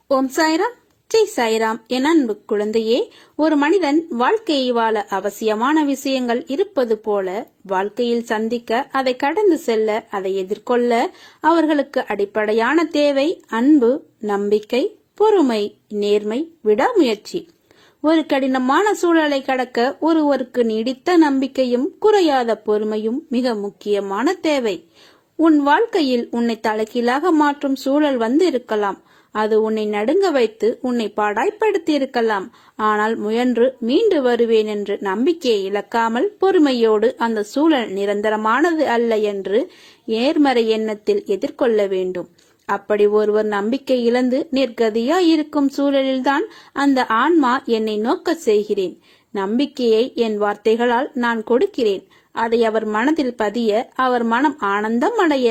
ஓம் சாய்ராம், ஜெய் சாய்ராம். என் அன்பு குழந்தையே, ஒரு மனிதன் வாழ்க்கையை வாழ அவசியமான விஷயங்கள் இருப்பது போல வாழ்க்கையில் சந்திக்க, அதை கடந்து செல்ல, அதை எதிர்கொள்ள அவர்களுக்கு அடிப்படையான தேவை அன்பு, நம்பிக்கை, பொறுமை, நேர்மை, விடாமுயற்சி. ஒரு கடினமான சூழலை கடக்க ஒருவருக்கு நீடித்த நம்பிக்கையும் குறையாத பொறுமையும் மிக முக்கியமான தேவை. உன் வாழ்க்கையில் உன்னை தலைகீழாக மாற்றும் சூழல் வந்து இருக்கலாம். அது உன்னை நடுங்க வைத்து உன்னை பாடாய்ப்படுத்தி இருக்கலாம். ஆனால் முயன்று மீண்டு வருவேன் என்று நம்பிக்கையை இழக்காமல் பொறுமையோடு அந்த சூழல் நிரந்தரமானது அல்ல என்று நேர்மறை எண்ணத்தில் எதிர்கொள்ள வேண்டும். அப்படி ஒருவர் நம்பிக்கை இழந்து நிர்கதியாய் இருக்கும் சூழலில்தான் அந்த ஆன்மா என்னை நோக்க செய்கிறேன். நம்பிக்கையை என் வார்த்தைகளால் நான் கொடுக்கிறேன். அதை அவர் மனதில் பதிய, அவர் மனம் ஆனந்தம் அடைய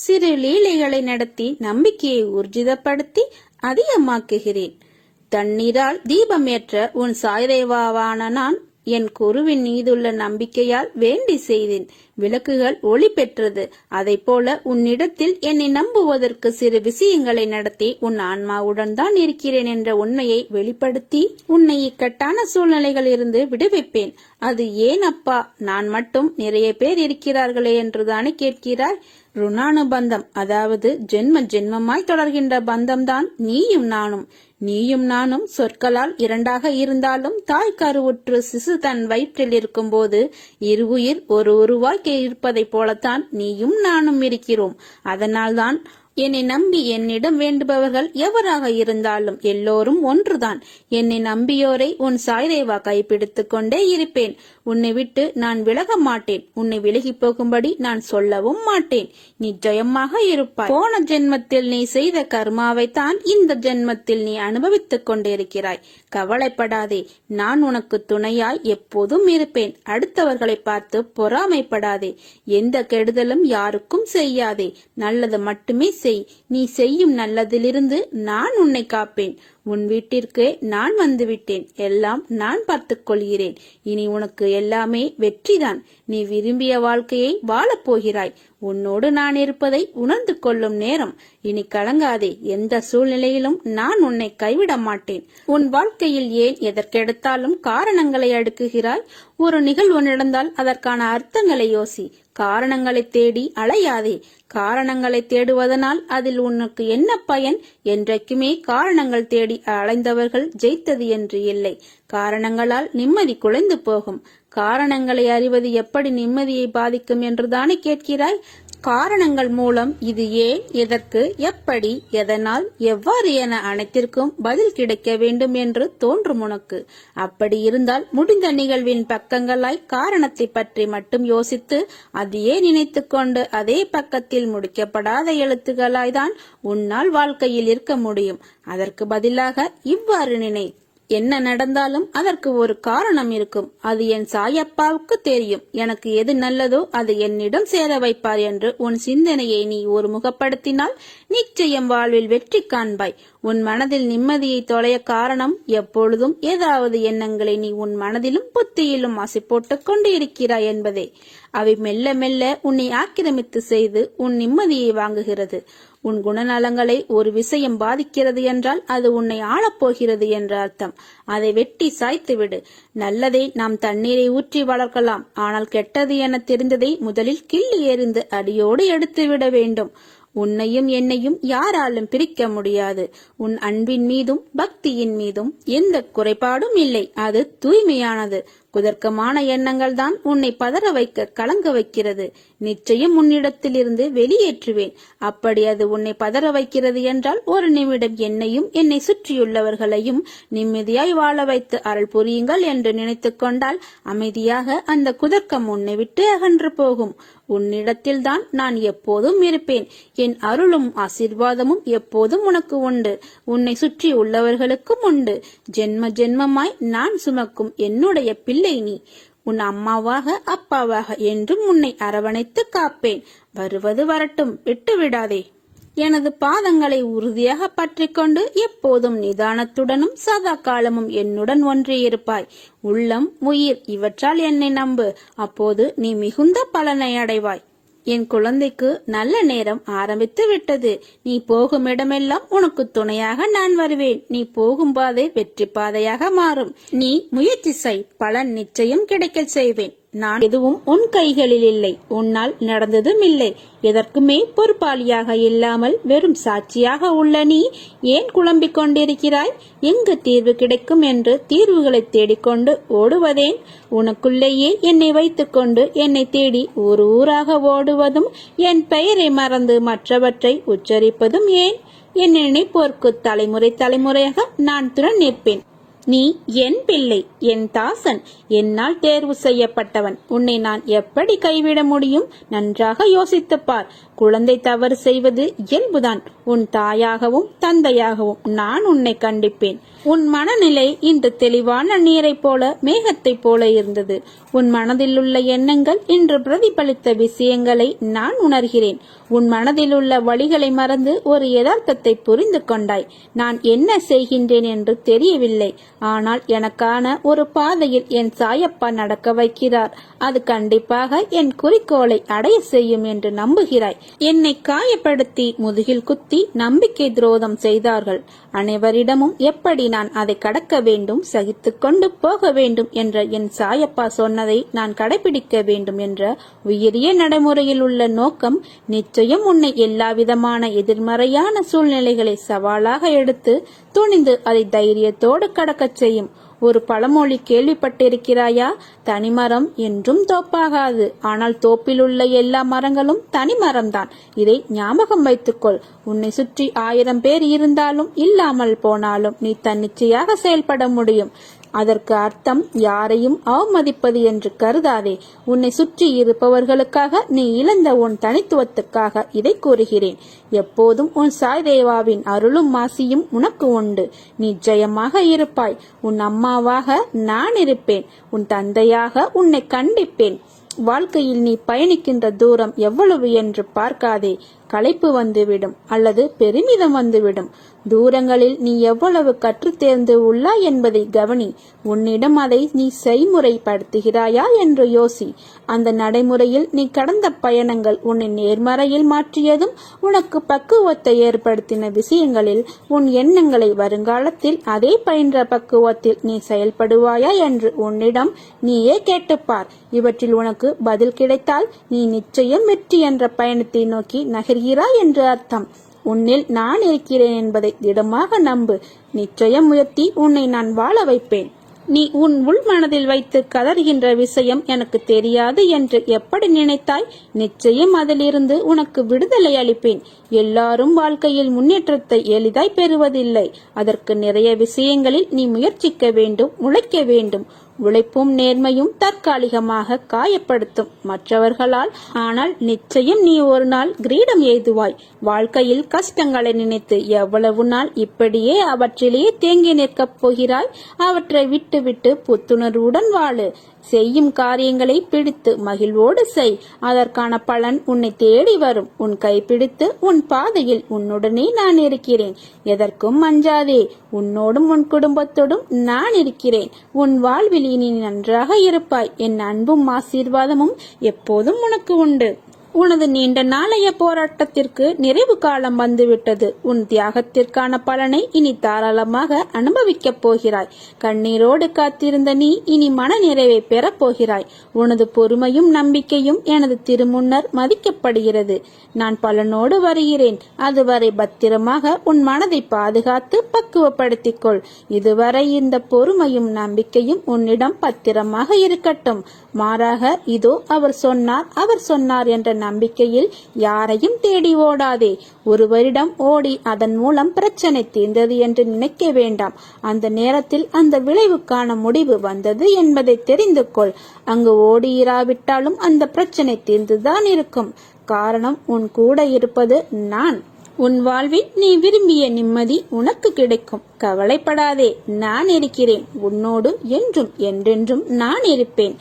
சிறு லீலைகளை நடத்தி நம்பிக்கையை ஊர்ஜிதப்படுத்தி அதிகமாக்குகிறேன். தண்ணீரால் தீபமேற்ற உன் சாய்தேவாவான நான் என் குருவின் மீதுள்ள நம்பிக்கையால் வேண்டி செய்தேன். விளக்குகள் ஒளி பெற்றது. அதை போல உன்னிடத்தில் என்னை நம்புவதற்கு சிறு விஷயங்களை நடத்தி உன் ஆன்மாவுடன் தான் இருக்கிறேன் என்ற உண்மையை வெளிப்படுத்தி உன்னை இக்கட்டான சூழ்நிலைகள் இருந்து விடுவிப்பேன். அது ஏன் அப்பா, நான் மட்டும் நிறைய பேர் இருக்கிறார்களே என்றுதானே கேட்கிறாய்? ருணானுபந்தம், அதாவது ஜென்ம ஜென்மமாய் தொடர்கின்ற பந்தம்தான் நீயும் நானும். நீயும் நானும் சொற்களால் இரண்டாக இருந்தாலும் தாய் கருவுற்று சிசு தன் வயிற்றில் இருக்கும் போது இருவுயிர் ஒரு உருவாய் இருப்பதை போலத்தான் நீயும் நானும் இருக்கிறோம். அதனால்தான் என்னை நம்பி என்னிடம் வேண்டுபவர்கள் எவராக இருந்தாலும் எல்லோரும் ஒன்றுதான். என்னை நம்பியோரை உன் சாய்தேவா கைப்பிடித்துக் கொண்டே இருப்பேன். உன்னை விட்டு நான் விலக மாட்டேன். உன்னை விலகி போகும்படி நான் சொல்லவும் மாட்டேன். நீ ஜெயமாக இருப்பாய். போன ஜென்மத்தில் நீ செய்த கர்மாவைத்தான் இந்த ஜென்மத்தில் நீ அனுபவித்துக் கொண்டிருக்கிறாய். கவலைப்படாதே, நான் உனக்கு துணையாய் எப்போதும் இருப்பேன். அடுத்தவர்களை பார்த்து பொறாமைப்படாதே. எந்த கெடுதலும் யாருக்கும் செய்யாதே. நல்லது மட்டுமே செய். நீ செய்யும் நல்லதிலிருந்து நான் உன்னை காப்பேன். உன் வீட்டிற்கு நான் வந்துவிட்டேன். எல்லாம் நான் பார்த்துக் கொள்கிறேன். இனி உனக்கு எல்லாமே வெற்றிதான். நீ விரும்பிய வாழ்க்கையை வாழப் போகிறாய். உன்னோடு நான் இருப்பதை உணர்ந்து கொள்ளும் நேரம். இனி கலங்காதே. எந்த சூழ்நிலையிலும் நான் உன்னை கைவிட மாட்டேன். உன் வாழ்க்கையில் ஏன் எதற்கெடுத்தாலும் காரணங்களை அடுக்குகிறாய்? ஒரு நிகழ்வு நடந்தால் அதற்கான அர்த்தங்களை யோசி. காரணங்களை தேடி அலையாதே. காரணங்களை தேடுவதனால் அதில் உனக்கு என்ன பயன்? என்றைக்குமே காரணங்கள் தேடி அலைந்தவர்கள் ஜெயித்தது என்று இல்லை. காரணங்களால் நிம்மதி குலைந்து போகும். காரணங்களை அறிவது எப்படி நிம்மதியை பாதிக்கும் என்றுதானே கேட்கிறாய்? காரணங்கள் மூலம் இது ஏன், எதற்கு, எப்படி, எதனால், எவ்வாறு என அனைத்திற்கும் பதில் கிடைக்க வேண்டும் என்று தோன்றும் உனக்கு. அப்படி இருந்தால் முடிந்த நிகழ்வின் பக்கங்களாய் காரணத்தை பற்றி மட்டும் யோசித்து அதையே நினைத்து கொண்டு அதே பக்கத்தில் முடிக்கப்படாத எழுத்துக்களாய்தான் உன்னால் வாழ்க்கையில் இருக்க முடியும். அதற்கு பதிலாக இவ்வாறு நினை. என்ன நடந்தாலும் அதற்கு ஒரு காரணம் இருக்கும். அது என் சாயப்பாவுக்கு தெரியும். எனக்கு எது நல்லதோ அது என்னிடம் சேர வைப்பார் என்று உன் சிந்தனையை நீ ஒருமுகப்படுத்தினால் நிச்சயம் வாழ்வில் வெற்றி காண்பாய். உன் மனதில் நிம்மதியை தொலைய காரணம் எப்பொழுதும் ஏதாவது எண்ணங்களை நீ உன் மனதிலும் புத்தியிலும் ஆசை போட்டுக் கொண்டு இருக்கிறாய் என்பதே. அவை மெல்ல மெல்ல உன்னை ஆக்கிரமித்து செய்து உன் நிம்மதியை வாங்குகிறது. உன் குணநலங்களை ஒரு விஷயம் பாதிக்கிறது என்றால் அது உன்னை ஆளப்போகிறது என்ற அர்த்தம். அதை வெட்டி சாய்த்துவிடு. நல்லதை நாம் தண்ணீரை ஊற்றி வளர்க்கலாம். ஆனால் கெட்டது என தெரிந்ததை முதலில் கிள்ளி எறிந்து அடியோடு எடுத்துவிட வேண்டும். உன்னையும் என்னையும் யாராலும் பிரிக்க முடியாது. உன் அன்பின் மீதும் பக்தியின் மீதும் எந்த குறைபாடும் இல்லை. அது தூய்மையானது. குதர்க்கமான எண்ணங்கள் தான் உன்னை பதற வைக்க, கலங்க வைக்கிறது. நிச்சயம் உன்னிடத்தில் இருந்து வெளியேற்றுவேன். அப்படி அது உன்னை பதற வைக்கிறது என்றால் ஒரு நிமிடம் என்னையும் என்னை சுற்றியுள்ளவர்களையும் நிம்மதியாய் வாழ வைத்து அருள் புரியுங்கள் என்று நினைத்து கொண்டால் அமைதியாக அந்த குதர்க்கம் உன்னை விட்டு அகன்று போகும். உன்னிடத்தில் தான் நான் எப்போதும் இருப்பேன். என் அருளும் ஆசீர்வாதமும் எப்போதும் உனக்கு உண்டு. உன்னை சுற்றி உள்ளவர்களுக்கும் உண்டு. ஜென்ம ஜென்மமாய் நான் சுமக்கும் என்னுடைய பிள்ளை நீ. உன் அம்மாவாக அப்பாவாக என்றும் உன்னை அரவணைத்து காப்பேன். வருவது வரட்டும், விட்டுவிடாதே. எனது பாதங்களை உறுதியாக பற்றிக்கொண்டு எப்போதும் நிதானத்துடனும் சதா காலமும் என்னுடன் ஒன்றியிருப்பாய். உள்ளம், உயிர் இவற்றால் என்னை நம்பு. அப்போது நீ மிகுந்த பலனை அடைவாய். என் குழந்தைக்கு நல்ல நேரம் ஆரம்பித்து விட்டது. நீ போகும் இடமெல்லாம் உனக்கு துணையாக நான் வருவேன். நீ போகும் பாதை வெற்றி பாதையாக மாறும். நீ முயற்சி செய், பலன் நிச்சயம் கிடைக்க செய்வேன். நான் எதுவும் உன் கைகளில் இல்லை, உன்னால் நடந்ததும் இல்லை. எதற்குமே பொறுப்பாளியாக இல்லாமல் வெறும் சாட்சியாக உள்ள நீ ஏன் குழம்பிக் கொண்டிருக்கிறாய்? எங்கு தீர்வு கிடைக்கும் என்று தீர்வுகளை தேடிக்கொண்டு ஓடுவதேன்? உனக்குள்ளேயே என்னை வைத்துக்கொண்டு என்னை தேடி ஊர் ஊராக ஓடுவதும், என் பெயரை மறந்து மற்றவற்றை உச்சரிப்பதும் ஏன்? என் நினைப்போர்க்கு தலைமுறை தலைமுறையாக நான் துணை நிற்பேன். நீ என் பிள்ளை, என் தாசன், என்னால் தேர்வு செய்யப்பட்டவன். உன்னை நான் எப்படி கைவிட முடியும்? நன்றாக யோசித்துப்பார். குழந்தை தவறு செய்வது இயல்புதான். உன் தாயாகவும் தந்தையாகவும் நான் உன்னை கண்டிப்பேன். உன் மனநிலை இன்று தெளிவான நீரை போல, மேகத்தை போல இருந்தது. உன் மனதில் உள்ள எண்ணங்கள் இன்று பிரதிபலித்த விஷயங்களை நான் உணர்கிறேன். உன் மனதில் உள்ள வழிகளை மறந்து ஒரு யதார்த்தத்தை புரிந்து கொண்டாய். நான் என்ன செய்கின்றேன் என்று தெரியவில்லை. ஆனால் எனக்கான ஒரு பாதையில் என் சாயப்பா நடக்க வைக்கிறார். அது கண்டிப்பாக என் குறிக்கோளை அடைய செய்யும் என்று நம்புகிறாய். என்னை காயப்படுத்தி முதுகில் குத்தி நம்பிக்கை துரோகம் செய்தார்கள். அனைவரிடமும் எப்படி நான் அதை கடக்க வேண்டும், சகித்துக் கொண்டு போக வேண்டும் என்ற என் சாயப்பா சொன்னதை நான் கடைபிடிக்க வேண்டும் என்ற உயரிய நடைமுறையில் உள்ள நோக்கம் நிச்சயம் உன்னை எல்லாவிதமான எதிர்மறையான சூழ்நிலைகளை சவாலாக எடுத்து துணிந்து அதை தைரியத்தோடு கடக்கச் செய்யும். ஒரு பழமொழி கேள்விப்பட்டிருக்கிறாயா? தனிமரம் என்றும் தோப்பாகாது, ஆனால் தோப்பில் உள்ள எல்லா மரங்களும் தனிமரம்தான். இதை ஞாபகம் வைத்துக்கொள். உன்னை சுற்றி 1000 பேர் இருந்தாலும் இல்லாமல் போனாலும் நீ தன்னிச்சையாக செயல்பட முடியும். அதற்கு அர்த்தம் யாரையும் அவமதிப்பது என்று கருதாதே. உன்னை சுற்றி இருப்பவர்களுக்காக நீ இழந்த உன் தனித்துவத்துக்காக இதை கூறுகிறேன். எப்போதும் உன் சாய்தேவாவின் அருளும் மாசியும் உனக்கு உண்டு. நீ ஜெயமாக இருப்பாய். உன் அம்மாவாக நான் இருப்பேன். உன் தந்தையாக உன்னை கண்டிப்பேன். வாழ்க்கையில் நீ பயணிக்கின்ற தூரம் எவ்வளவு என்று பார்க்காதே. களைப்பு வந்துவிடும் அல்லது பெருமிதம் வந்துவிடும். தூரங்களில் நீ எவ்வளவு கற்று தேர்ந்து உள்ளாய் என்பதை கவனி. உன்னிடம் அதை நீ செய்முறைப்படுத்துகிறாயா என்று யோசி. அந்த நடைமுறையில் நீ கடந்த பயணங்கள் உன்னை நேர்மறையில் மாற்றியதும், உனக்கு பக்குவத்தை ஏற்படுத்தின விஷயங்களில் உன் எண்ணங்களை வருங்காலத்தில் அதே பயின்ற பக்குவத்தில் நீ செயல்படுவாயா என்று உன்னிடம் நீயே கேட்டுப்பார். இவற்றில் உனக்கு பதில் கிடைத்தால் நீ நிச்சயம் வெற்றி என்ற பயணத்தை நோக்கி நகர்கிறாய் என்று அர்த்தம். உன்னில் நான் இருக்கிறேன் என்பதை திடமாக நம்பு. நிச்சயம் உயர்த்தி உன்னை நான் வாழ வைப்பேன். நீ உன் உள் மனதில் வைத்து கதறுகின்ற விஷயம் எனக்கு தெரியாது என்று எப்படி நினைத்தாய்? நிச்சயம் அதிலிருந்து உனக்கு விடுதலை அளிப்பேன். எல்லாரும் வாழ்க்கையில் முன்னேற்றத்தை எளிதாய் பெறுவதில்லை. அதற்கு நிறைய விஷயங்களில் நீ முயற்சிக்க வேண்டும், உழைக்க வேண்டும். உழைப்பும் நேர்மையும் தற்காலிகமாக காயப்படுத்தும் மற்றவர்களால். ஆனால் நிச்சயம் நீ ஒரு நாள் கிரீடம் எய்துவாய். வாழ்க்கையில் கஷ்டங்களை நினைத்து எவ்வளவு நாள் இப்படியே அவற்றிலேயே தேங்கி நிற்கப் போகிறாய்? அவற்றை விட்டு விட்டு புத்துணர்வுடன் வாழு. செய்யும் காரியங்களை பிடித்து மகிழ்வோடு செய். அதற்கான பலன் உன்னை தேடி வரும். உன் கைப்பிடித்து உன் பாதையில் உன்னுடனே நான் இருக்கிறேன். எதற்கும் அஞ்சாதே. உன்னோடும் உன் குடும்பத்தோடும் நான் இருக்கிறேன். உன் வாழ்வில் இனி நன்றாக இருப்பாய். என் அன்பும் ஆசீர்வாதமும் எப்போதும் உனக்கு உண்டு. உனது நீண்ட நாளைய போராட்டத்திற்கு நிறைவு காலம் வந்துவிட்டது. உன் தியாகத்திற்கான பலனை இனி தாராளமாக அனுபவிக்கப் போகிறாய். கண்ணீரோடு காத்திருந்த நீ இனி மன நிறைவை பெறப் போகிறாய். உனது பொறுமையும் நம்பிக்கையும் எனது திருமுன்னர் மதிக்கப்படுகிறது. நான் பலனோடு வருகிறேன். அதுவரை பத்திரமாக உன் மனதை பாதுகாத்து பக்குவப்படுத்திக் கொள். இதுவரை இந்த பொறுமையும் நம்பிக்கையும் உன்னிடம் பத்திரமாக இருக்கட்டும். மாறாக இதோ அவர் சொன்னார் என்ற நம்பிக்கையில் யாரையும் தேடி ஓடாதே. ஒருவரிடம் ஓடி அதன் மூலம் பிரச்சனை தீர்ந்தது என்று நினைக்க வேண்டாம். அந்த நேரத்தில் அந்த விளைவுக்கான முடிவு வந்தது என்பதை தெரிந்து கொள். அங்கு ஓடியிராவிட்டாலும் அந்த பிரச்சனை தீர்ந்துதான் இருக்கும். காரணம் உன் கூட இருப்பது நான். உன் வாழ்வில் நீ விரும்பிய நிம்மதி உனக்கு கிடைக்கும். கவலைப்படாதே, நான் இருக்கிறேன் உன்னோடு என்றும். என்றென்றும் நான் இருப்பேன்.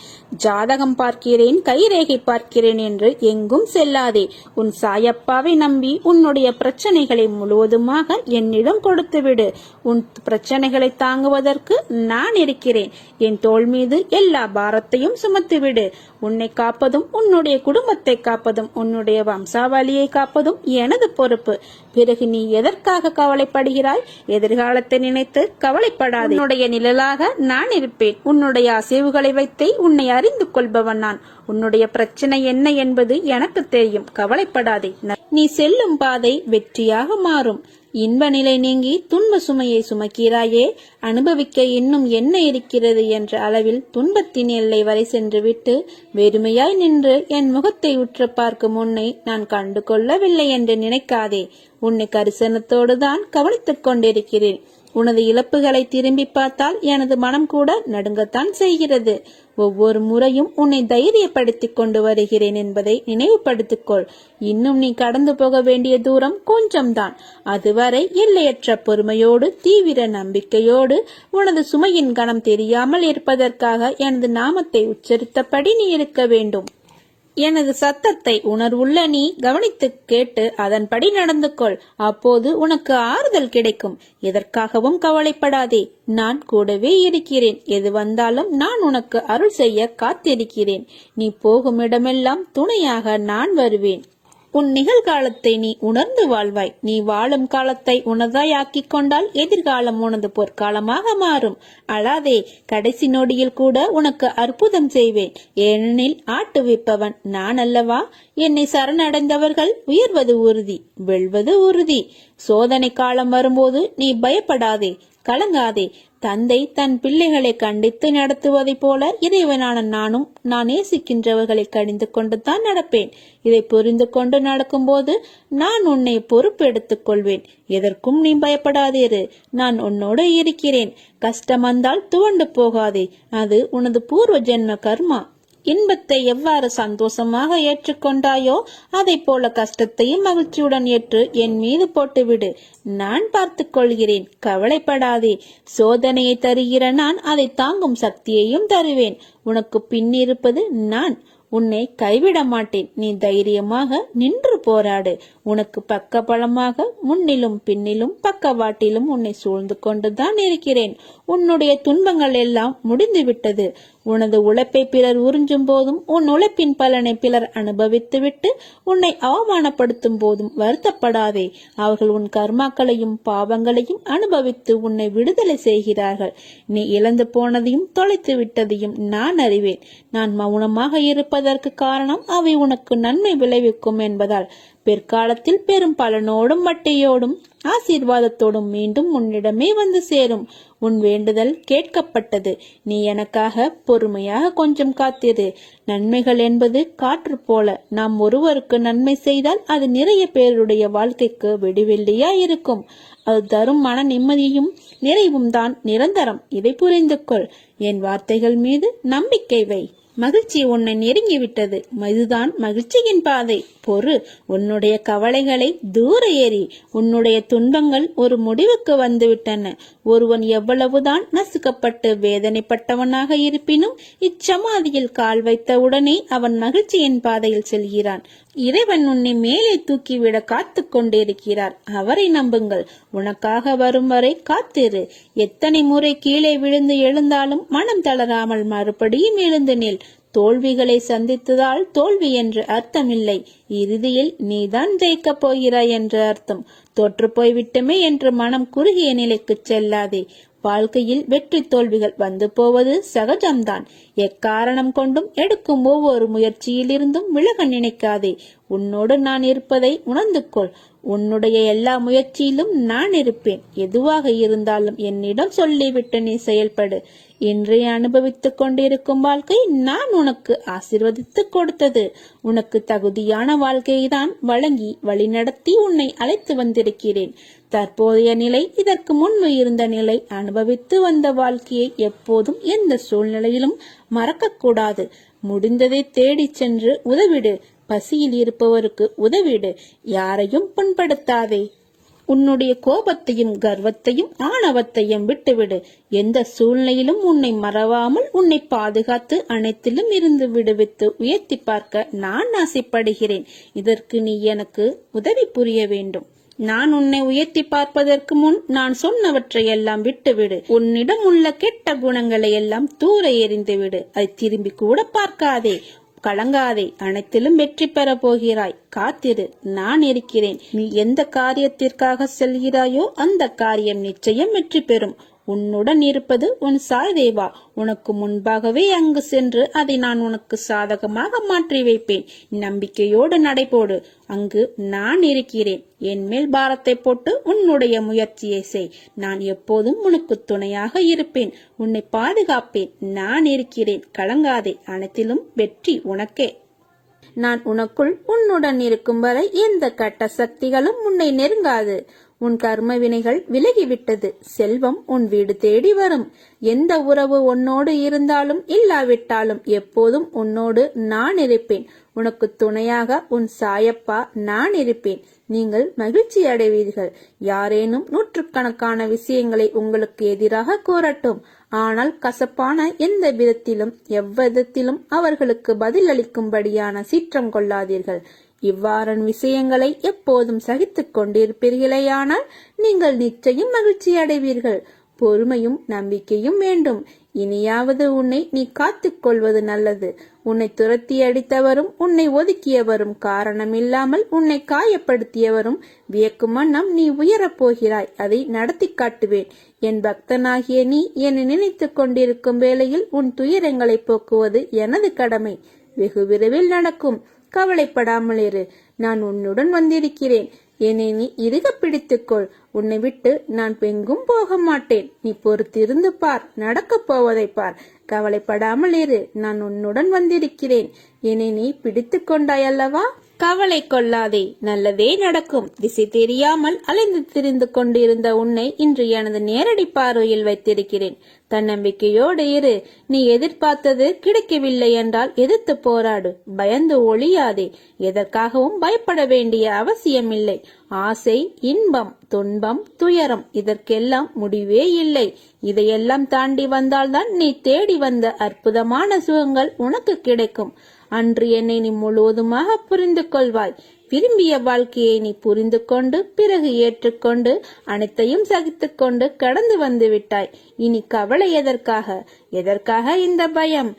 ஜாதகம் பார்க்கிறேன், கைரேகை பார்க்கிறேன் என்று எங்கும் செல்லாதே. உன் சாயப்பாவை நம்பி உன்னுடைய பிரச்சனைகளை முழுவதுமாக என்னிடம் கொடுத்துவிடு. உன் பிரச்சனைகளை தாங்குவதற்கு நான் இருக்கிறேன். என் தோள் மீது எல்லா பாரத்தையும் சுமத்துவிடு. உன்னை காப்பதும் உன்னுடைய குடும்பத்தை காப்பதும் உன்னுடைய வம்சாவளியை காப்பதும் எனது பொறுப்பு. பிறகு நீ எதற்காக கவலைப்படுகிறாய்? எதிர்காலத்தை நினைத்து கவலைப்படாதே. உன்னுடைய நிழலாக நான் இருப்பேன். உன்னுடைய அசைவுகளை வைத்தே உன்னை அறிந்து கொள்பவன் நான். உன்னுடைய பிரச்சனை என்ன என்பது எனக்கு தெரியும். கவலைப்படாதே. நீ செல்லும் பாதை வெற்றியாக மாறும். இன்ப நிலை நீங்கி துன்ப சுமையை சுமக்கிறாயே, அனுபவிக்க இன்னும் என்ன இருக்கிறது என்ற அளவில் துன்பத்தின் எல்லை வரை சென்று விட்டு வெறுமையாய் நின்று என் முகத்தை உற்று பார்க்கும் உன்னை நான் கண்டு கொள்ளவில்லை என்று நினைக்காதே. உன்னை கரிசனத்தோடுதான் கவனித்துக் கொண்டிருக்கிறேன். உனது இழப்புகளை திரும்பி பார்த்தால் எனது மனம் கூட நடுங்கத்தான் செய்கிறது. ஒவ்வொரு முறையும் உன்னை தைரியப்படுத்திக் கொண்டு வருகிறேன் என்பதை நினைவுபடுத்திக்கொள். இன்னும் நீ கடந்து போக வேண்டிய தூரம் கொஞ்சம்தான். அதுவரை எல்லையற்ற பொறுமையோடு தீவிர நம்பிக்கையோடு உனது சுமையின் கணம் தெரியாமல் இருப்பதற்காக எனது நாமத்தை உச்சரித்தபடி நீ இருக்க வேண்டும். எனது சத்தத்தை உணர்வுள்ள நீ கவனித்து கேட்டு அதன்படி நடந்து கொள். அப்போது உனக்கு ஆறுதல் கிடைக்கும். எதற்காகவும் கவலைப்படாதே. நான் கூடவே இருக்கிறேன். எது வந்தாலும் நான் உனக்கு அருள் செய்ய காத்திருக்கிறேன். நீ போகும் இடமெல்லாம் துணையாக நான் வருவேன். உன் நிகழ்காலத்தை நீ உணர்ந்து வாழ்வாய். நீ வாழும் காலத்தை உனதாய் ஆக்கிக் கொண்டால் எதிர்காலம் உனது பொற்காலமாக மாறும். அழாதே, கடைசி நொடியில் கூட உனக்கு அற்புதம் செய்வேன். ஏனெனில் ஆட்டுவிப்பவன் நான் அல்லவா? என்னை சரணடைந்தவர்கள் உயர்வது உறுதி, வெல்வது உறுதி. சோதனை காலம் வரும்போது நீ பயப்படாதே, கலங்காதே. தந்தை தன் பிள்ளைகளை கண்டித்து நடத்துவதை போல இறைவனான நானும் நான் நேசிக்கின்றவர்களை கடிந்து கொண்டுதான் நடப்பேன். இதை புரிந்து கொண்டு நடக்கும்போது நான் உன்னை பொறுப்பு எடுத்துக் கொள்வேன். எதற்கும் நீ பயப்படாதேரு. நான் உன்னோடு இருக்கிறேன். கஷ்டம் வந்தால் துவண்டு போகாதே. அது உனது பூர்வ ஜென்ம கர்மா. இன்பத்தை எவ்வாறு சந்தோஷமாக ஏற்றுக்கொண்டாயோ அதை போல கஷ்டத்தையும் மகிழ்ச்சியுடன் ஏற்று என் மீது போட்டுவிடு. நான் பார்த்துக் கொள்கிறேன். கவலைப்படாதே. சோதனையை தருகிற நான் அதை தாங்கும் சக்தியையும் தருவேன். உனக்கு பின்னிருப்பது நான். உன்னை கைவிட மாட்டேன். நீ தைரியமாக நின்று போராடு. உனக்கு பக்க பலமாக முன்னிலும் பின்னிலும் பக்கவாட்டிலும் உன்னை சூழ்ந்து கொண்டுதான் இருக்கிறேன். உன்னுடைய துன்பங்கள் எல்லாம் முடிந்து விட்டது. உனது உழைப்பை பிறர் உறிஞ்சும் போதும் உன் உழைப்பின் பலனை பிறர் அனுபவித்து விட்டு உன்னை அவமானப்படுத்தும் போதும் வருத்தப்படாதே. அவர்கள் உன் கர்மாக்களையும் பாவங்களையும் அனுபவித்து உன்னை விடுதலை செய்கிறார்கள். நீ இழந்து போனதையும் தொலைத்து விட்டதையும் நான் அறிவேன். நான் மௌனமாக இருப்பதற்கு காரணம் அவை உனக்கு நன்மை விளைவிக்கும் என்பதால். பிற்காலத்தில் பெரும் பலனோடும் வட்டியோடும் ஆசீர்வாதத்தோடும் மீண்டும் உன்னிடமே வந்து சேரும். உன் வேண்டுதல் கேட்கப்பட்டது. நீ எனக்காக பொறுமையாக கொஞ்சம் காத்திரு. நன்மைகள் என்பது காற்று போல. நாம் ஒருவருக்கு நன்மை செய்தால் அது நிறைய பேருடைய வாழ்க்கைக்கு வெடிவெள்ளியா இருக்கும். அது தரும் மன நிம்மதியும் நிறைவும் தான் நிரந்தரம். இதை புரிந்து கொள். என் வார்த்தைகள் மீது நம்பிக்கை வை. மகிழ்ச்சி உன்னை நெருங்கிவிட்டது. இதுதான் மகிழ்ச்சியின் பாதை. பொறு. உன்னுடைய கவலைகளை தூர ஏறி. உன்னுடைய துன்பங்கள் ஒரு முடிவுக்கு வந்துவிட்டன. ஒருவன் எவ்வளவுதான் நசுக்கப்பட்டு வேதனைப்பட்டவனாக இருப்பினும் இச்சமாதியில் கால் வைத்த உடனே அவன் மகிழ்ச்சியின் பாதையில் செல்கிறான். இறைவன் உன்னை மேலே தூக்கிவிட காத்து கொண்டிருக்கிறார். அவரை நம்புங்கள். உனக்காக வரும் வரை காத்திரு. எத்தனை முறை கீழே விழுந்து எழுந்தாலும் மனம் தளராமல் மறுபடியும் எழுந்து நில். தோல்விகளை சந்தித்ததால் தோல்வி என்று அர்த்தமில்லை. இறுதியில் நீதான் ஜெயிக்கப் போகிறாய் என்று அர்த்தம். தோற்று போய்விட்டமே என்று மனம் குறுகிய நிலைக்கு செல்லாதே. வாழ்க்கையில் வெற்றி தோல்விகள் வந்து போவது சகஜம்தான். எக்காரணம் கொண்டும் எடுக்கும் ஒவ்வொரு முயற்சியிலிருந்தும் விலக நினைக்காதே. உன்னோடு நான் இருப்பதை உணர்ந்து கொள். உன்னுடைய எல்லா முயற்சியிலும் நான் இருப்பேன். எதுவாக இருந்தாலும் என்னிடம் சொல்லிவிட்டு நீ செயல்படு. இன்றைய அனுபவித்துக் கொண்டிருக்கும் வாழ்க்கை நான் உனக்கு ஆசீர்வதித்து கொடுத்தது. உனக்கு தகுதியான வாழ்க்கையை தான் வழங்கி வழிநடத்தி உன்னை அழைத்து வந்திருக்கிறேன். தற்போதைய நிலை இதற்கு முன்பு இருந்த நிலை. அனுபவித்து வந்த வாழ்க்கையை எப்போதும் எந்த சூழ்நிலையிலும் மறக்க கூடாது. முடிந்ததை தேடி சென்று உதவிடு. பசியில் இருப்பவருக்கு உதவிடு, யாரையும் புண்படுத்தாதே. உன்னுடைய கோபத்தையும் கர்வத்தையும் ஆணவத்தையும் விட்டுவிடு. எந்த சூழ்நிலையிலும் உன்னை மறவாமல் உன்னை பாதுகாத்து அனைத்திலும் இருந்து விடுவித்து உயர்த்தி பார்க்க நான் ஆசைப்படுகிறேன். இதற்கு நீ எனக்கு உதவி புரிய வேண்டும். நான் உன்னை உயர்த்தி பார்ப்பதற்கு முன் நான் சொன்னவற்றை எல்லாம் விட்டுவிடு. உன்னிடம் உள்ள கெட்ட குணங்களை எல்லாம் தூர எறிந்துவிடு. அதை திரும்பி கூட பார்க்காதே. கலங்காதே, அனைத்திலும் வெற்றி பெற போகிறாய். காத்திரு, நான் இருக்கிறேன். நீ எந்த காரியத்திற்காக செல்கிறாயோ அந்த காரியம் நிச்சயம் வெற்றி பெறும். உன்னுடன் இருப்பது உன் சாய்தேவா. உனக்கு முன்பாகவே அங்கு சென்று அதை நான் உனக்கு சாதகமாக மாற்றி வைப்பேன். நம்பிக்கையோடு நடைபோடு. அங்கு நான் இருக்கிறேன். என் மேல் பாரத்தை போட்டு உன்னுடைய முயற்சியை செய். நான் எப்போதும் உனக்கு துணையாக இருப்பேன். உன்னை பாதுகாப்பேன். நான் இருக்கிறேன். கலங்காதே, அனைத்திலும் வெற்றி உனக்கே. நான் உனக்குள் உன்னுடன் இருக்கும் வரை எந்த கட்ட சக்திகளும் உன்னை நெருங்காது. உன் கர்ம வினைகள் விலகிவிட்டது. செல்வம் உன் வீடு தேடி வரும். எந்த உறவு உன்னோடு இருந்தாலும் இல்லாவிட்டாலும் எப்போதும் உன்னோடு நான் இருப்பேன். உனக்கு துணையாக உன் சாயப்பா நான் இருப்பேன். நீங்கள் மகிழ்ச்சி அடைவீர்கள். யாரேனும் நூற்றுக்கணக்கான விஷயங்களை உங்களுக்கு எதிராக கூறட்டும். ஆனால் கசப்பான எந்த விதத்திலும் எவ்விதத்திலும் அவர்களுக்கு பதில் அளிக்கும்படியான சீற்றம் கொள்ளாதீர்கள். இவ்வாறான விஷயங்களை எப்போதும் சகித்துக் கொண்டிருப்பீர்களேயானால் நீங்கள் நிச்சயம் மகிழ்ச்சி அடைவீர்கள். பொறுமையும் நம்பிக்கையும் வேண்டும். இனியாவது உன்னை நீ காத்துக் கொள்வது நல்லது. உன்னை துரத்தி அடித்தவரும் உன்னை ஒதுக்கியவரும் காரணமில்லாமல் உன்னை காயப்படுத்தியவரும் வியக்கும் வண்ணம் நீ உயரப் போகிறாய். அதை நடத்தி காட்டுவேன். என் பக்தனாகிய நீ என்னை நினைத்துக் கொண்டிருக்கும் வேளையில் உன் துயரங்களை போக்குவது எனது கடமை. வெகு விரைவில் நடக்கும். கவலைப்படாமல் இரு. நான் உன்னுடன் வந்திருக்கிறேன். என்னை நீ இறுக பிடித்துக்கொள். உன்னை விட்டு நான் எங்கும் போக மாட்டேன். நீ பொறுத்திருந்து பார். நடக்கப் போவதை பார். கவலைப்படாமல் இரு. நான் உன்னுடன் வந்திருக்கிறேன். என்னை நீ பிடித்து கொண்டாய் அல்லவா? கவலை கொள்ளாதே, நல்லதே நடக்கும். திசை தெரியாமல் அலைந்து திரிந்து கொண்டிருந்த உன்னை இன்று எனது நேரடி பார்வையில் வைத்திருக்கிறேன். தன்னம்பிக்கையோடு இரு. நீ எதிர்பார்த்தது கிடைக்கவில்லை என்றால் எதிர்த்து போராடு. பயந்து ஒளியாதே. எதற்காகவும் பயப்பட வேண்டிய அவசியமில்லை. ஆசை, இன்பம், துன்பம், துயரம் இதற்கெல்லாம் முடிவே இல்லை. இதையெல்லாம் தாண்டி வந்தால்தான் நீ தேடி வந்த அற்புதமான சுகங்கள் உனக்கு கிடைக்கும். அன்று என்னை நீ முழுவதுமாக புரிந்து கொள்வாய். விரும்பிய வாழ்க்கையை நீ புரிந்து கொண்டு பிறகு ஏற்றுக்கொண்டு அனைத்தையும் சகித்துக் கொண்டு கடந்து வந்து விட்டாய். இனி கவலை எதற்காக? எதற்காக இந்த பயம்?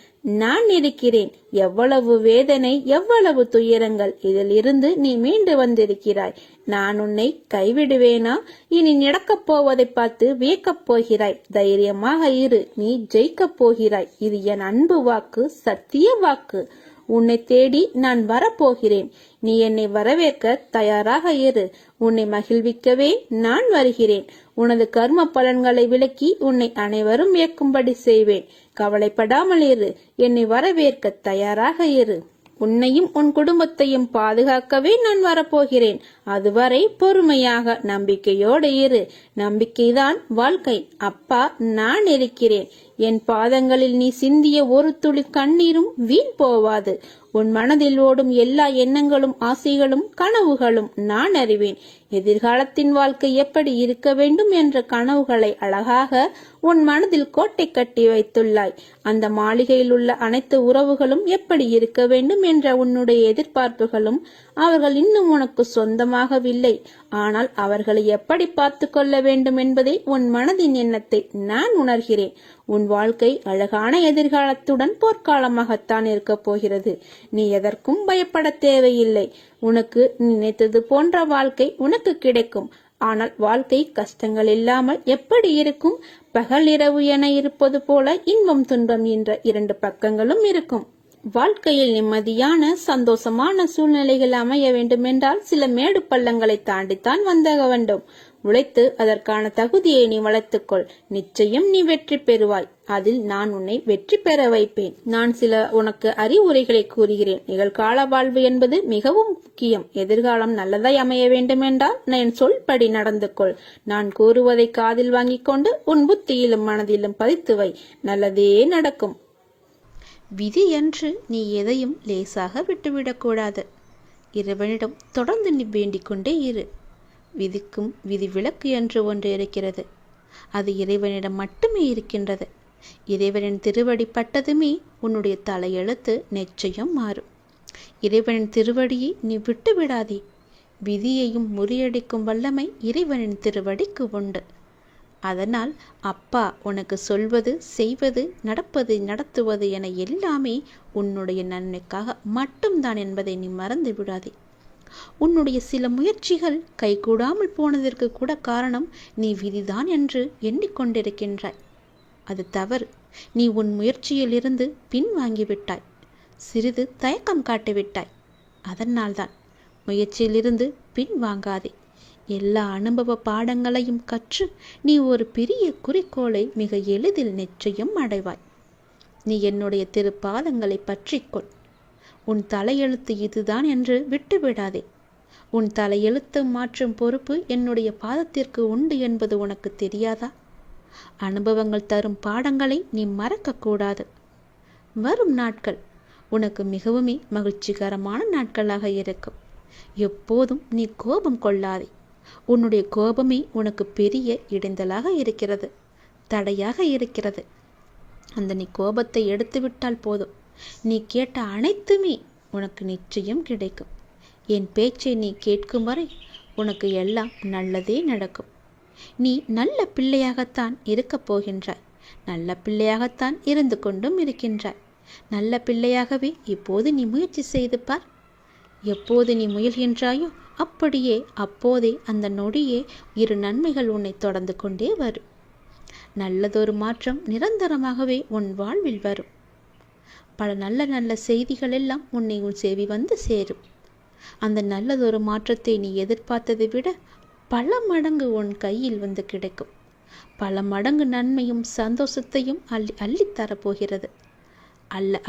நான் இருக்கிறேன். எவ்வளவு வேதனை, எவ்வளவு துயரங்கள், இதில் இருந்து நீ மீண்டு வந்திருக்கிறாய். நான் உன்னை கைவிடுவேனா? இனி நடக்கப் போவதை பார்த்து வியக்கப் போகிறாய். தைரியமாக இரு. நீ ஜெயிக்கப் போகிறாய். இது என் அன்பு வாக்கு, சத்திய வாக்கு. உன்னை தேடி நான் வரப்போகிறேன். நீ என்னை வரவேற்க தயாராக இரு. உன்னை மகிழ்விக்கவே நான் வருகிறேன். உனது கர்ம பலன்களை விலக்கி உன்னை அனைவரும் வியக்கும்படி செய்வேன். கவலைப்படாமல் இரு. என்னை வரவேற்க தயாராக இரு. உன்னையும் உன் குடும்பத்தையும் பாதுகாக்கவே நான் வரப்போகிறேன். அதுவரை பொறுமையாக நம்பிக்கையோடு இரு. நம்பிக்கைதான் வாழ்க்கை. அப்பா நான் இருக்கிறேன். என் பாதங்களில் நீ சிந்திய ஒரு துளி கண்ணீரும் வீண் போவாது. உன் மனதில் ஓடும் எல்லா எண்ணங்களும் ஆசைகளும் கனவுகளும் நான் அறிவேன். எதிர்காலத்தின் வாழ்க்கை எப்படி இருக்க வேண்டும் என்ற கனவுகளை அழகாக உன் மனதில் கோட்டை கட்டி வைத்துள்ளாய். அந்த மாளிகையில் உள்ள அனைத்து உறவுகளும் எப்படி இருக்க வேண்டும் என்ற உன்னுடைய எதிர்பார்ப்புகளும் அவர்கள் இன்னும் உனக்கு சொந்தமாகவில்லை. ஆனால் அவர்களை எப்படி பார்த்து கொள்ள வேண்டும் என்பதை உன் மனதின் எண்ணத்தை நான் உணர்கிறேன். உன் வாழ்க்கை அழகான எதிர்காலத்துடன் போர்க்காலமாகத்தான் இருக்க போகிறது. நீ எதற்கும் பயப்பட தேவையில்லை. உனக்கு நினைத்தது போன்ற வாழ்க்கை உனக்கு கிடைக்கும். ஆனால் வாழ்க்கை கஷ்டங்கள் இல்லாமல் எப்படி இருக்கும்? பகல் இரவு என இருப்பது போல இன்பம் துன்பம் என்ற இரண்டு பக்கங்களும் இருக்கும். வாழ்க்கையில் நிம்மதியான சந்தோஷமான சூழ்நிலைகள் அமைய வேண்டுமென்றால் சில மேடு பள்ளங்களை தாண்டித்தான் வந்தாக வேண்டும். உழைத்து அதற்கான தகுதியை நீ வளர்த்துக்கொள். நிச்சயம் நீ வெற்றி பெறுவாய். அதில் நான் உன்னை வெற்றி பெற வைப்பேன். நான் சில உனக்கு அறிவுரைகளை கூறுகிறேன். நிகழ்கால வாழ்வு என்பது மிகவும் முக்கியம். எதிர்காலம் நல்லதாய் அமைய வேண்டுமென்றால் என் சொல்படி நடந்து கொள். நான் கூறுவதை காதில் வாங்கிக் கொண்டு உன் புத்தியிலும் மனதிலும் பதித்து வை. நல்லதே நடக்கும். விதி என்று நீ எதையும் லேசாக விட்டுவிடக்கூடாது. இறைவனிடம் தொடர்ந்து நீ வேண்டிக் கொண்டே இரு. விதிக்கும் விதி விலக்கு என்று ஒன்று இருக்கிறது. அது இறைவனிடம் மட்டுமே இருக்கின்றது. இறைவனின் திருவடி பட்டதுமே உன்னுடைய தலையெழுத்து நிச்சயம் மாறும். இறைவனின் திருவடியை நீ விட்டு விடாதே. விதியையும் முறியடிக்கும் வல்லமை இறைவனின் திருவடிக்கு உண்டு. அதனால் அப்பா உனக்கு சொல்வது, செய்வது, நடப்பது, நடத்துவது என எல்லாமே உன்னுடைய நன்மைக்காக மட்டும்தான் என்பதை நீ மறந்து விடாதே. உன்னுடைய சில முயற்சிகள் கைகூடாமல் போனதற்கு கூட காரணம் நீ விதிதான் என்று எண்ணிக்கொண்டிருக்கின்றாய். அது தவறு. நீ உன் முயற்சியிலிருந்து பின்வாங்கிவிட்டாய். சிறிது தயக்கம் காட்டிவிட்டாய். அதனால்தான். முயற்சியிலிருந்து பின்வாங்காதே. எல்லா அனுபவ பாடங்களையும் கற்று நீ ஒரு பெரிய குறிக்கோளை மிக எளிதில் நிச்சயம் அடைவாய். நீ என்னுடைய திருப்பாதங்களை பற்றிக்கொள். உன் தலையெழுத்து இதுதான் என்று விட்டுவிடாதே. உன் தலையெழுத்து மாற்றும் பொறுப்பு என்னுடைய பாதத்திற்கு உண்டு என்பது உனக்கு தெரியாதா? அனுபவங்கள் தரும் பாடங்களை நீ மறக்கக்கூடாது. வரும் நாட்கள் உனக்கு மிகவும் மகிழ்ச்சிகரமான நாட்களாக இருக்கும். எப்போதும் நீ கோபம் கொள்ளாதே. உன்னுடைய கோபமே உனக்கு பெரிய இடைஞ்சலாக இருக்கிறது, தடையாக இருக்கிறது. அந்த நீ கோபத்தை எடுத்துவிட்டால் போதும். நீ கேட்ட அனைத்துமே உனக்கு நிச்சயம் கிடைக்கும். என் பேச்சை நீ கேட்கும் வரை உனக்கு எல்லாம் நல்லதே நடக்கும். நீ நல்ல பிள்ளையாகத்தான் இருக்கப் போகின்றாய். நல்ல பிள்ளையாகத்தான் இருந்து கொண்டும் இருக்கின்றாய். நல்ல பிள்ளையாகவே இப்போது நீ முயற்சி செய்து பார். எப்போது நீ முயல்கின்றாயோ அப்படியே அப்போதே அந்த நொடியே இரு நன்மைகள் உன்னை தொடர்ந்து கொண்டே வரும். நல்லதொரு மாற்றம் நிரந்தரமாகவே உன் வாழ்வில் வரும். பல நல்ல நல்ல செய்திகள் எல்லாம் உன்னை உன் செவி வந்து சேரும். அந்த நல்லதொரு மாற்றத்தை நீ எதிர்பார்த்ததை விட பல மடங்கு உன் கையில் வந்து கிடைக்கும். பல மடங்கு நன்மையும் சந்தோஷத்தையும் அள்ளித்தரப்போகிறது.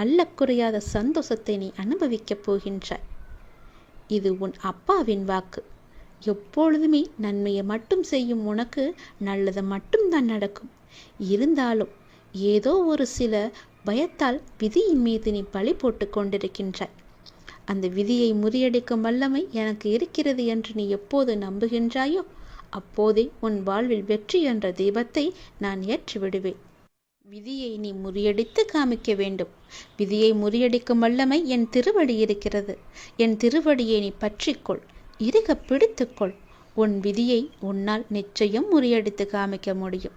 அல்ல குறையாத சந்தோஷத்தை நீ அனுபவிக்கப் போகின்றாய். இது உன் அப்பாவின் வாக்கு. எப்பொழுதுமே நன்மையை மட்டும் செய்யும் உனக்கு நல்லது மட்டும்தான் நடக்கும். இருந்தாலும் ஏதோ ஒரு சில பயத்தால் விதியின் மீது நீ பழி போட்டு கொண்டிருக்கின்றாய். அந்த விதியை முறியடிக்கும் வல்லமை எனக்கு இருக்கிறது என்று நீ எப்போது நம்புகின்றாயோ அப்போதே உன் வாழ்வில் வெற்றி என்ற தீபத்தை நான் ஏற்றி விடுவேன். விதியை நீ முறியடித்து காமிக்க வேண்டும். விதியை முறியடிக்கும் வல்லமை என் திருவடி இருக்கிறது. என் திருவடியை நீ பற்றிக்கொள், இறுக பிடித்துக்கொள். உன் விதியை உன்னால் நிச்சயம் முறியடித்து காமிக்க முடியும்.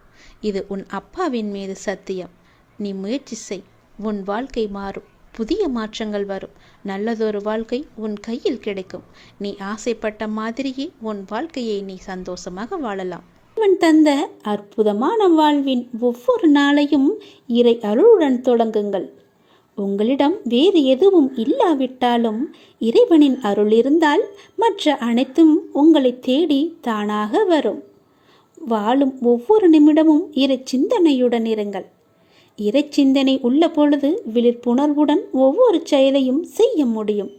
இது உன் அப்பாவின் மீது சத்தியம். நீ முயற்சி செய். உன் வாழ்க்கை மாறும். புதிய மாற்றங்கள் வரும். நல்லதொரு வாழ்க்கை உன் கையில் கிடைக்கும். நீ ஆசைப்பட்ட மாதிரியே உன் வாழ்க்கையை நீ சந்தோஷமாக வாழலாம். இறைவன் தந்த அற்புதமான வாழ்வின் ஒவ்வொரு நாளையும் இறை அருளுடன் தொடங்குங்கள். உங்களிடம் வேறு எதுவும் இல்லாவிட்டாலும் இறைவனின் அருள் இருந்தால் மற்ற அனைத்தும் உங்களை தேடி தானாக வரும். வாழும் ஒவ்வொரு நிமிடமும் இறை சிந்தனையுடன் இருங்கள். இறை சிந்தனை உள்ள பொழுது விழிப்புணர்வுடன் ஒவ்வொரு செயலையும் செய்ய முடியும்.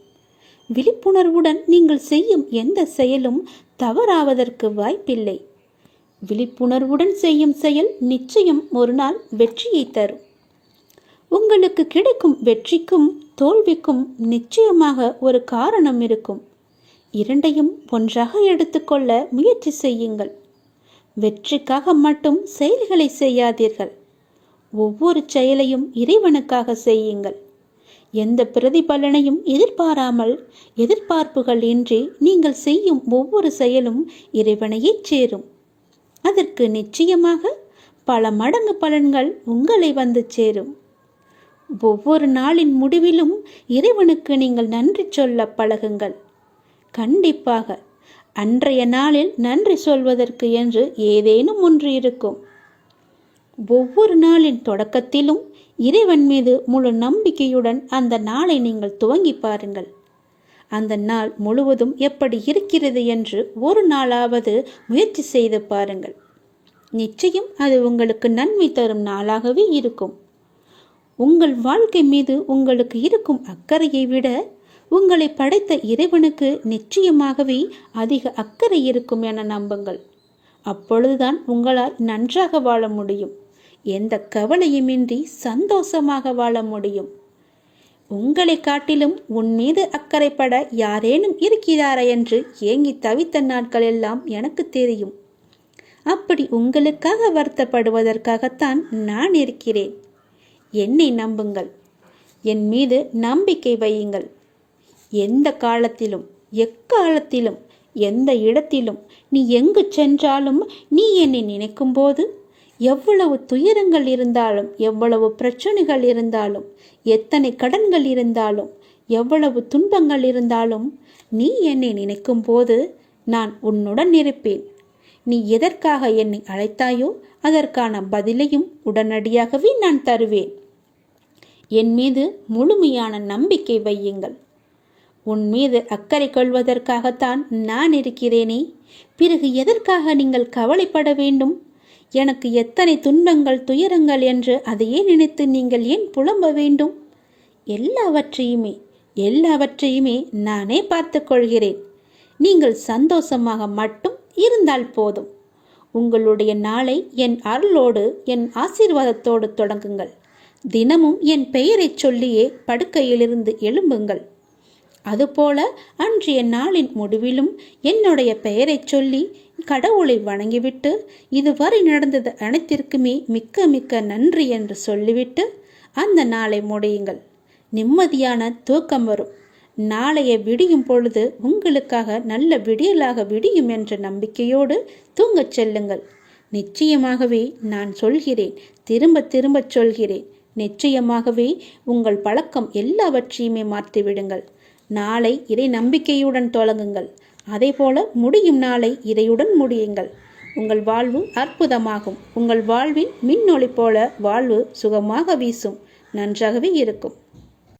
விழிப்புணர்வுடன் நீங்கள் செய்யும் எந்த செயலும் தவறாவதற்கு வாய்ப்பில்லை. விழிப்புணர்வுடன் செய்யும் செயல் நிச்சயம் ஒரு நாள் வெற்றியை தரும். உங்களுக்கு கிடைக்கும் வெற்றிக்கும் தோல்விக்கும் நிச்சயமாக ஒரு காரணம் இருக்கும். இரண்டையும் ஒன்றாக எடுத்துக்கொள்ள முயற்சி செய்யுங்கள். வெற்றிக்காக மட்டும் செயல்களை செய்யாதீர்கள். ஒவ்வொரு செயலையும் இறைவனுக்காக செய்யுங்கள். எந்த பிரதிபலனையும் எதிர்பாராமல், எதிர்பார்ப்புகள் இன்றி நீங்கள் செய்யும் ஒவ்வொரு செயலும் இறைவனையே சேரும். அதற்கு நிச்சயமாக பல மடங்கு பலன்கள் உங்களை வந்து சேரும். ஒவ்வொரு நாளின் முடிவிலும் இறைவனுக்கு நீங்கள் நன்றி சொல்ல பழகுங்கள். கண்டிப்பாக அன்றைய நாளில் நன்றி சொல்வதற்கு என்று ஏதேனும் ஒன்று இருக்கும். ஒவ்வொரு நாளின் தொடக்கத்திலும் இறைவன் மீது முழு நம்பிக்கையுடன் அந்த நாளை நீங்கள் துவங்கி பாருங்கள். அந்த நாள் முழுவதும் எப்படி இருக்கிறது என்று ஒரு நாளாவது முயற்சி செய்து பாருங்கள். நிச்சயம் அது உங்களுக்கு நன்மை தரும் நாளாகவே இருக்கும். உங்கள் வாழ்க்கை மீது உங்களுக்கு இருக்கும் அக்கறையை விட உங்களை படைத்த இறைவனுக்கு நிச்சயமாகவே அதிக அக்கறை இருக்கும் என நம்புங்கள். அப்பொழுதுதான் உங்களால் நன்றாக வாழ முடியும். எந்த கவலையுமின்றி சந்தோஷமாக வாழ முடியும். உங்களை காட்டிலும் உன் மீது அக்கறைப்பட யாரேனும் இருக்கிறாரா என்று ஏங்கி தவித்த நாட்கள் எல்லாம் எனக்கு தெரியும். அப்படி உங்களுக்காக வருத்தப்படுவதற்காகத்தான் நான் இருக்கிறேன். என்னை நம்புங்கள். என் மீது நம்பிக்கை வையுங்கள். எந்த காலத்திலும் எக்காலத்திலும் எந்த இடத்திலும் நீ எங்கு சென்றாலும் நீ என்னை நினைக்கும் போது எவ்வளவு துயரங்கள் இருந்தாலும், எவ்வளவு பிரச்சனைகள் இருந்தாலும், எத்தனை கடன்கள் இருந்தாலும், எவ்வளவு துன்பங்கள் இருந்தாலும், நீ என்னை நினைக்கும் போது நான் உன்னுடன் இருப்பேன். நீ எதற்காக என்னை அழைத்தாயோ அதற்கான பதிலையும் உடனடியாகவே நான் தருவேன். என் மீது முழுமையான நம்பிக்கை வையுங்கள். உன் மீது அக்கறை கொள்வதற்காகத்தான் நான் இருக்கிறேனே. பிறகு எதற்காக நீங்கள் கவலைப்பட வேண்டும்? எனக்கு எத்தனை துன்பங்கள் துயரங்கள் என்று அதையே நினைத்து நீங்கள் ஏன் புலம்ப வேண்டும்? எல்லாவற்றையுமே நானே பார்த்து கொள்கிறேன். நீங்கள் சந்தோஷமாக மட்டும் இருந்தால் போதும். உங்களுடைய நாளை என் அருளோடு என் ஆசீர்வாதத்தோடு தொடங்குங்கள். தினமும் என் பெயரை சொல்லியே படுக்கையிலிருந்து எழும்புங்கள். அதுபோல அன்றைய நாளின் முடிவிலும் என்னுடைய பெயரை சொல்லி கடவுளை வணங்கிவிட்டு இதுவரை நடந்தது அனைத்திற்குமே மிக்க மிக்க நன்றி என்று சொல்லிவிட்டு அந்த நாளை முடியுங்கள். நிம்மதியான தூக்கம் வரும். நாளைய விடியும் பொழுது உங்களுக்காக நல்ல விடியலாக விடியும் என்ற நம்பிக்கையோடு தூங்கச் செல்லுங்கள். நிச்சயமாகவே நான் சொல்கிறேன், திரும்ப திரும்ப சொல்கிறேன், நிச்சயமாகவே உங்கள் பழக்கம் எல்லாவற்றையுமே மாற்றிவிடுங்கள். நாளை இறை நம்பிக்கையுடன் தொடங்குங்கள். அதேபோல முடியும் நாளை இறையுடன் முடியுங்கள். உங்கள் வாழ்வு அற்புதமாகும். உங்கள் வாழ்வின் மின்னொளி போல வாழ்வு சுகமாக வீசும். நன்றாகவே இருக்கும்.